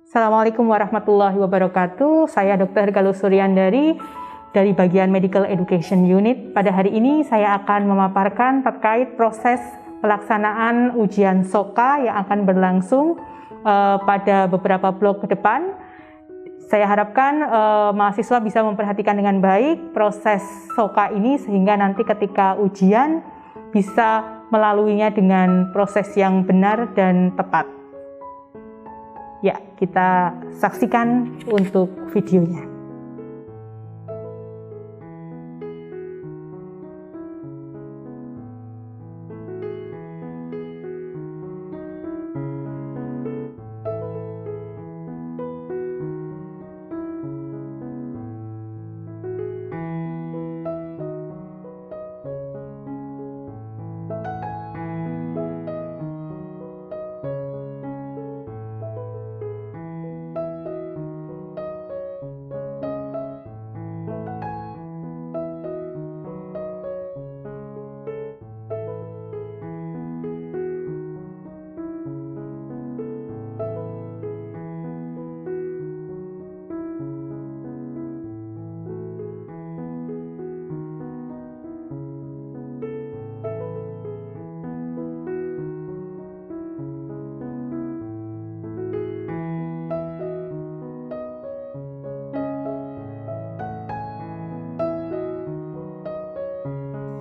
Assalamualaikum warahmatullahi wabarakatuh. Saya Dr. Galuh Suryandari dari bagian Medical Education Unit. Pada hari ini saya akan memaparkan terkait proses pelaksanaan ujian SOKA yang akan berlangsung pada beberapa blok ke depan. Saya harapkan mahasiswa bisa memperhatikan dengan baik proses SOKA ini sehingga nanti ketika ujian bisa melaluinya dengan proses yang benar dan tepat. Ya, kita saksikan untuk videonya.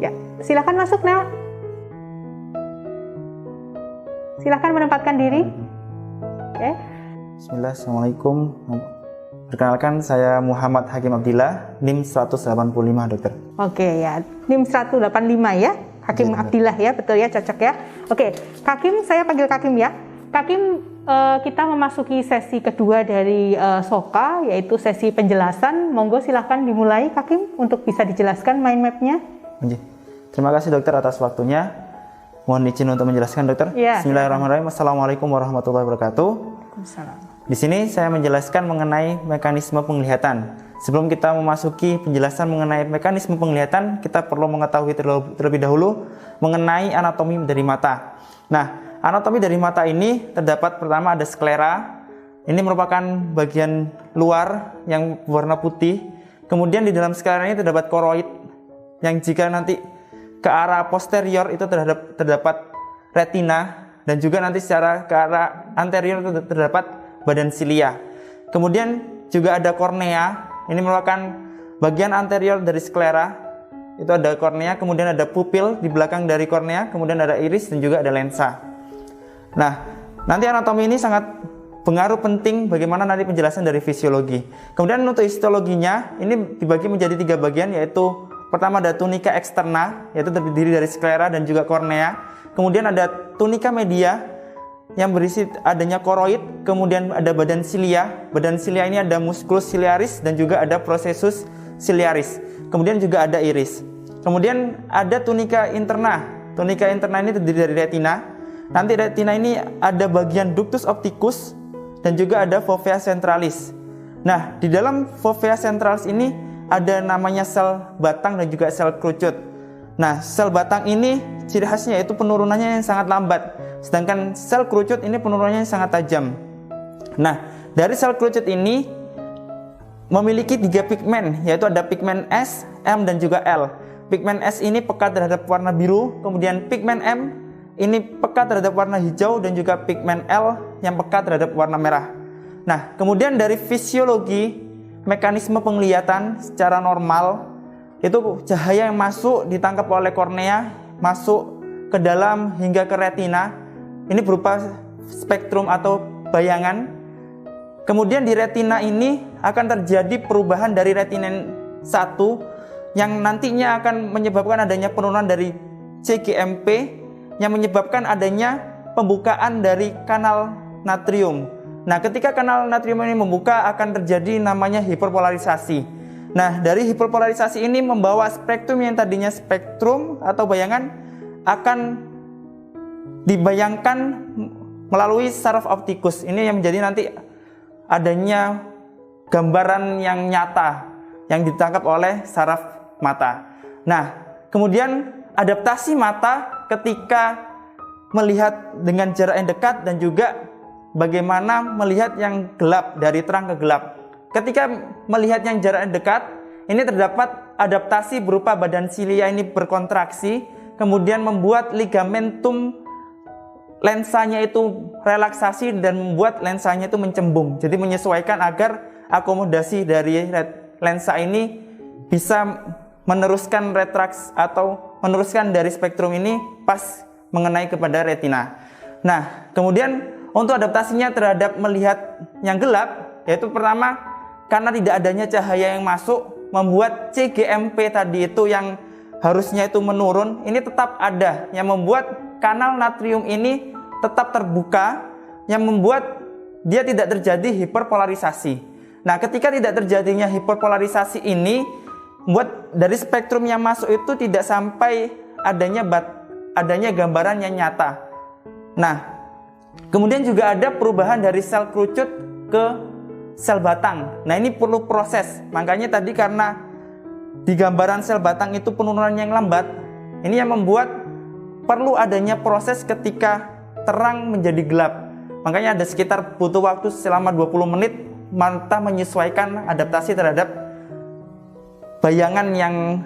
Ya, silakan masuk, Nak. Silakan menempatkan diri. Oke. Bismillah, Assalamualaikum. Perkenalkan, saya Muhammad Hakim Abdillah, NIM 185, dokter. Oke ya, NIM 185 ya, Hakim Abdillah ya, betul ya, cocok ya. Oke, Kakim, saya panggil Kakim ya. Kakim, kita memasuki sesi kedua dari SOKA, yaitu sesi penjelasan. Monggo silahkan dimulai, Kakim, untuk bisa dijelaskan mind map-nya. Terima kasih dokter atas waktunya. Mohon izin untuk menjelaskan, dokter. Ya. Bismillahirrahmanirrahim. Assalamualaikum warahmatullahi wabarakatuh. Waalaikumsalam. Di sini saya menjelaskan mengenai mekanisme penglihatan. Sebelum kita memasuki penjelasan mengenai mekanisme penglihatan, kita perlu mengetahui terlebih dahulu mengenai anatomi dari mata. Nah, anatomi dari mata ini terdapat pertama ada sklera. Ini merupakan bagian luar yang berwarna putih. Kemudian di dalam sklera ini terdapat koroid, yang jika nanti ke arah posterior itu terdapat retina, dan juga nanti secara ke arah anterior itu terdapat badan silia. Kemudian juga ada kornea. Ini merupakan bagian anterior dari sklera. Itu ada kornea, kemudian ada pupil di belakang dari kornea, kemudian ada iris dan juga ada lensa. Nah, nanti anatomi ini sangat pengaruh penting bagaimana nanti penjelasan dari fisiologi. Kemudian untuk histologinya ini dibagi menjadi 3 bagian, yaitu pertama ada tunika eksterna, yaitu terdiri dari sklera dan juga kornea. Kemudian ada tunika media yang berisi adanya koroid, kemudian ada badan silia. Badan silia ini ada musculus ciliaris dan juga ada processus ciliaris. Kemudian juga ada iris. Kemudian ada tunika interna. Tunika interna ini terdiri dari retina. Nanti retina ini ada bagian ductus opticus dan juga ada fovea centralis. Nah, di dalam fovea centralis ini ada namanya sel batang dan juga sel kerucut. Nah, sel batang ini ciri khasnya yaitu penurunannya yang sangat lambat, sedangkan sel kerucut ini penurunannya yang sangat tajam. Nah, dari sel kerucut ini memiliki 3 pigmen, yaitu ada pigmen S, M, dan juga L. Pigmen S ini pekat terhadap warna biru, kemudian pigmen M ini pekat terhadap warna hijau, dan juga pigmen L yang pekat terhadap warna merah. Nah, kemudian dari fisiologi mekanisme penglihatan secara normal itu cahaya yang masuk ditangkap oleh kornea, masuk ke dalam hingga ke retina. Ini berupa spektrum atau bayangan. Kemudian di retina ini akan terjadi perubahan dari retina 1 yang nantinya akan menyebabkan adanya penurunan dari CGMP yang menyebabkan adanya pembukaan dari kanal natrium. Nah, ketika kanal natrium ini membuka akan terjadi namanya hiperpolarisasi. Nah, dari hiperpolarisasi ini membawa spektrum yang tadinya spektrum atau bayangan akan dibayangkan melalui saraf optikus. Ini yang menjadi nanti adanya gambaran yang nyata yang ditangkap oleh saraf mata. Nah, kemudian adaptasi mata ketika melihat dengan jarak yang dekat dan juga bagaimana melihat yang gelap dari terang ke gelap. Ketika melihat yang jarak dekat, ini terdapat adaptasi berupa badan silia ini berkontraksi, kemudian membuat ligamentum lensanya itu relaksasi dan membuat lensanya itu mencembung. Jadi menyesuaikan agar akomodasi dari lensa ini bisa meneruskan retraks atau meneruskan dari spektrum ini pas mengenai kepada retina. Nah, kemudian untuk adaptasinya terhadap melihat yang gelap, yaitu pertama, karena tidak adanya cahaya yang masuk, membuat CGMP tadi itu yang harusnya itu menurun, ini tetap ada, yang membuat kanal natrium ini tetap terbuka, yang membuat dia tidak terjadi hiperpolarisasi. Nah, ketika tidak terjadinya hiperpolarisasi ini, membuat dari spektrum yang masuk itu tidak sampai adanya gambaran yang nyata. Nah, kemudian juga ada perubahan dari sel kerucut ke sel batang. Nah, ini perlu proses. Makanya tadi karena di gambaran sel batang itu penurunan yang lambat, ini yang membuat perlu adanya proses ketika terang menjadi gelap. Makanya ada sekitar butuh waktu selama 20 menit mata menyesuaikan adaptasi terhadap bayangan yang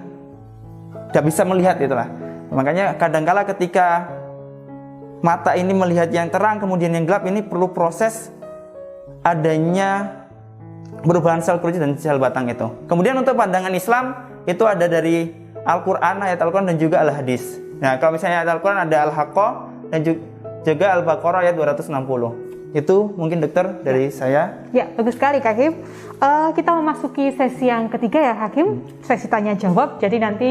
tidak bisa melihat itulah. Makanya kadangkala ketika mata ini melihat yang terang kemudian yang gelap, ini perlu proses adanya perubahan sel kerucut dan sel batang itu. Kemudian untuk pandangan Islam itu ada dari Al-Quran, ayat Al-Quran dan juga Al-Hadis. Nah, kalau misalnya ayat Al-Quran ada Al-Haqqah dan juga Al-Baqarah ayat 260. Itu mungkin dokter dari saya. Ya, bagus sekali Kak Hakim. Kita memasuki sesi yang ketiga ya Hakim, sesi tanya jawab. Jadi nanti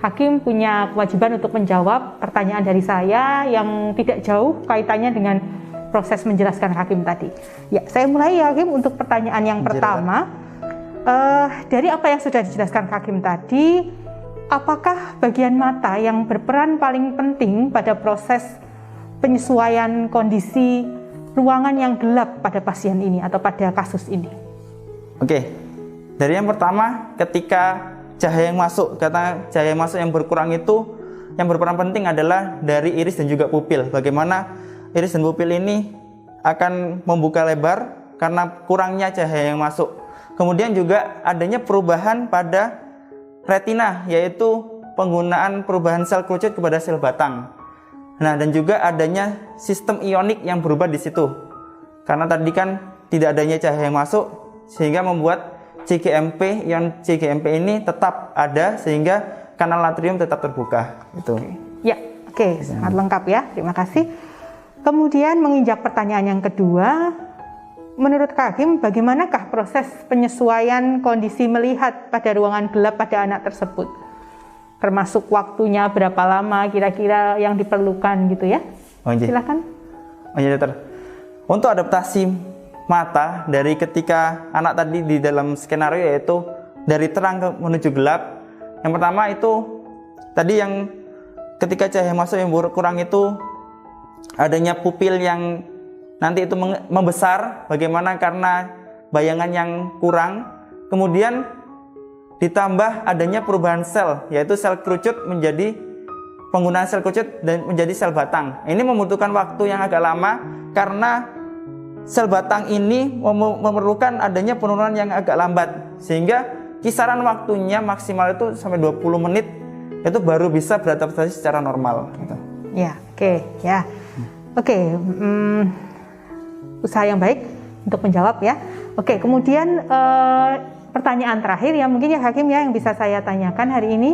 Hakim punya kewajiban untuk menjawab pertanyaan dari saya yang tidak jauh kaitannya dengan proses menjelaskan Hakim tadi. Ya, saya mulai ya Hakim untuk pertanyaan yang pertama. Dari apa yang sudah dijelaskan Hakim tadi, apakah bagian mata yang berperan paling penting pada proses penyesuaian kondisi ruangan yang gelap pada pasien ini atau pada kasus ini? Oke, dari yang pertama, ketika cahaya yang masuk, kata cahaya yang masuk yang berkurang itu, yang berperan penting adalah dari iris dan juga pupil. Bagaimana iris dan pupil ini akan membuka lebar karena kurangnya cahaya yang masuk. Kemudian juga adanya perubahan pada retina, yaitu penggunaan perubahan sel kerucut kepada sel batang. Nah, dan juga adanya sistem ionik yang berubah di situ. Karena tadi kan tidak adanya cahaya yang masuk, sehingga membuat CGMP, ion CGMP ini tetap ada, sehingga kanal natrium tetap terbuka. Itu. Ya, oke, sangat lengkap ya. Terima kasih. Kemudian menginjak pertanyaan yang kedua, menurut Kak Hakim, bagaimanakah proses penyesuaian kondisi melihat pada ruangan gelap pada anak tersebut? Termasuk waktunya berapa lama kira-kira yang diperlukan gitu ya? Silakan. Dokter. Untuk adaptasi mata dari ketika anak tadi di dalam skenario yaitu dari terang menuju gelap. Yang pertama itu tadi yang ketika cahaya masuk yang berkurang itu adanya pupil yang nanti itu membesar. Bagaimana karena bayangan yang kurang. Kemudian ditambah adanya perubahan sel, yaitu sel kerucut menjadi penggunaan sel kerucut dan menjadi sel batang. Ini membutuhkan waktu yang agak lama karena sel batang ini memerlukan adanya penurunan yang agak lambat, sehingga kisaran waktunya maksimal itu sampai 20 menit itu baru bisa beradaptasi secara normal. Gitu. Ya, oke, ya, oke. Usaha yang baik untuk menjawab ya. Oke, kemudian pertanyaan terakhir ya mungkin ya Hakim ya yang bisa saya tanyakan hari ini.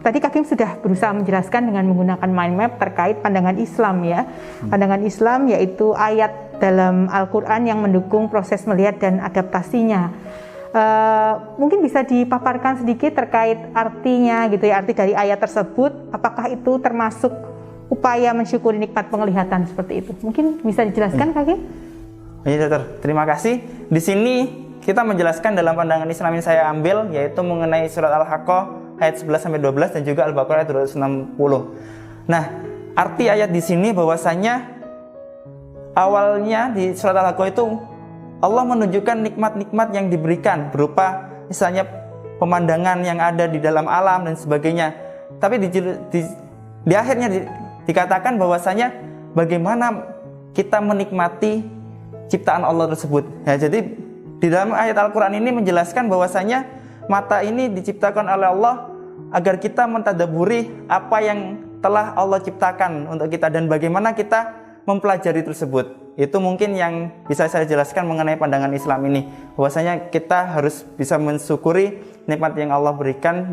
Tadi Hakim sudah berusaha menjelaskan dengan menggunakan mind map terkait pandangan Islam ya. Pandangan Islam yaitu ayat dalam Al-Quran yang mendukung proses melihat dan adaptasinya. Mungkin bisa dipaparkan sedikit terkait artinya gitu ya, arti dari ayat tersebut. Apakah itu termasuk upaya mensyukuri nikmat penglihatan seperti itu? Mungkin bisa dijelaskan Hakim? Ya, dokter. Terima kasih. Di sini kita menjelaskan dalam pandangan Islam yang saya ambil yaitu mengenai surat Al-Haqqah ayat 11-12 dan juga Al-Baqarah ayat 260. Nah, arti ayat di sini bahwasanya awalnya di surat Al-Haqqah itu Allah menunjukkan nikmat-nikmat yang diberikan berupa misalnya pemandangan yang ada di dalam alam dan sebagainya. Tapi di akhirnya dikatakan bahwasanya bagaimana kita menikmati ciptaan Allah tersebut. Ya, jadi di dalam ayat Al-Quran ini menjelaskan bahwasanya mata ini diciptakan oleh Allah agar kita mentadaburi apa yang telah Allah ciptakan untuk kita dan bagaimana kita mempelajari tersebut. Itu mungkin yang bisa saya jelaskan mengenai pandangan Islam ini, bahwasanya kita harus bisa mensyukuri nikmat yang Allah berikan,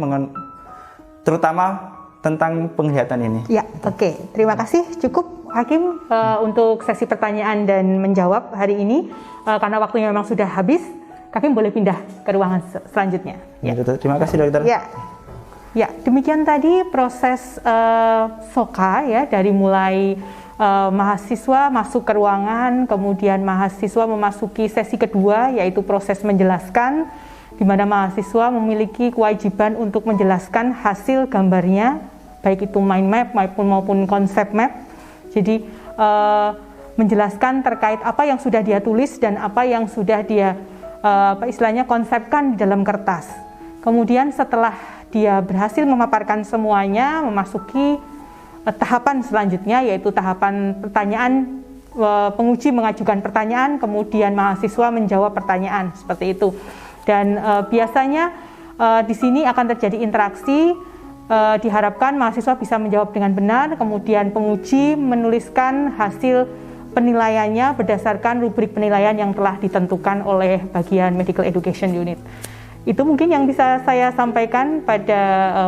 terutama tentang penglihatan ini. Ya, oke. Terima kasih. Cukup Hakim untuk sesi pertanyaan dan menjawab hari ini. Karena waktunya memang sudah habis, Hakim boleh pindah ke ruangan selanjutnya. Ya. Terima kasih dokter. Ya, demikian tadi proses SOKA ya, dari mulai mahasiswa masuk ke ruangan, kemudian mahasiswa memasuki sesi kedua yaitu proses menjelaskan, di mana mahasiswa memiliki kewajiban untuk menjelaskan hasil gambarnya, baik itu mind map maupun konsep map. Jadi menjelaskan terkait apa yang sudah dia tulis dan apa yang sudah dia istilahnya konsepkan di dalam kertas. Kemudian setelah dia berhasil memaparkan semuanya, memasuki tahapan selanjutnya yaitu tahapan pertanyaan, penguji mengajukan pertanyaan, kemudian mahasiswa menjawab pertanyaan, seperti itu. Dan biasanya di sini akan terjadi interaksi, diharapkan mahasiswa bisa menjawab dengan benar, kemudian penguji menuliskan hasil penilaiannya berdasarkan rubrik penilaian yang telah ditentukan oleh bagian Medical Education Unit. Itu mungkin yang bisa saya sampaikan pada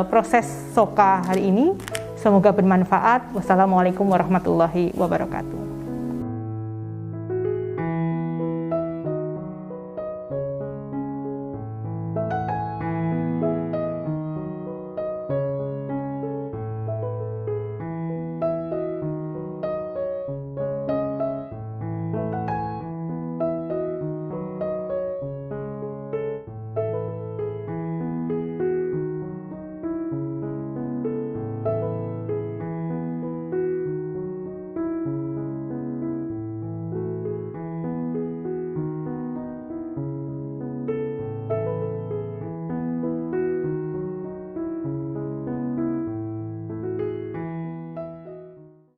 proses SOKA hari ini. Semoga bermanfaat. Wassalamualaikum warahmatullahi wabarakatuh.